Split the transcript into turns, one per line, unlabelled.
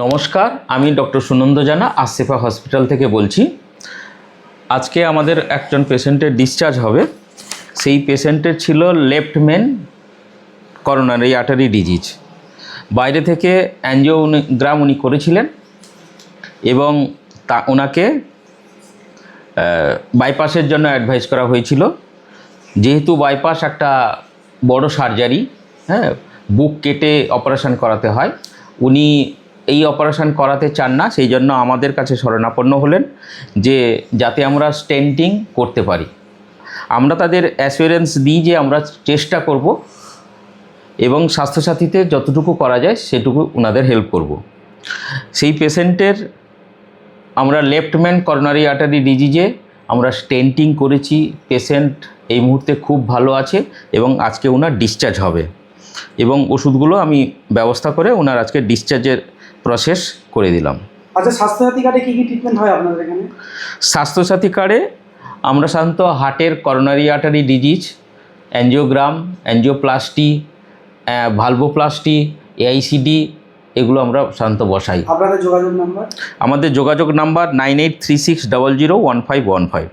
নমস্কার, আমি ডক্টর সুনন্দ জানা আসেফা হসপিটাল থেকে বলছি। আজকে আমাদের একজন পেশেন্টের ডিসচার্জ হবে। সেই পেশেন্টের ছিল left main coronary artery disease. বাইরে থেকে অ্যাঞ্জিওগ্রাম উনি করেছিলেন এবং ওনাকে বাইপাসের জন্য অ্যাডভাইস করা হয়েছিল। যেহেতু বাইপাস একটা বড় সার্জারি, বুক কেটে অপারেশন করাতে হয়, উনি এই অপারেশন করাতে চান না। সেই জন্য আমাদের কাছে শরণাপন্ন হলেন যে যাতে আমরা স্টেন্টিং করতে পারি। আমরা তাদের অ্যাসুরেন্স দিই যে আমরা চেষ্টা করব এবং স্বাস্থ্যসাথীতে যতটুকু করা যায় সেটুকু ওনাদের হেল্প করব। সেই পেশেন্টের আমরা লেফট মেন করোনারি আর্টারি ডিজিজে আমরা স্টেন্টিং করেছি। পেশেন্ট এই মুহূর্তে খুব ভালো আছে এবং আজকে ওনার ডিসচার্জ হবে এবং ওষুধগুলো আমি ব্যবস্থা করে ওনার আজকে ডিসচার্জের প্রসেস করে দিলাম।
আচ্ছা, স্বাস্থ্যসাথী কার্ডে কী কী ট্রিটমেন্ট হয় আপনাদের এখানে?
স্বাস্থ্যসাথী কার্ডে আমরা সাধারণত হার্টের coronary artery disease, angiogram, angioplasty, valvoplasty, AICD এগুলো আমরা সাধারণত বসাই।
আপনাদের যোগাযোগ নাম্বার?
আমাদের যোগাযোগ নাম্বার 9836001515।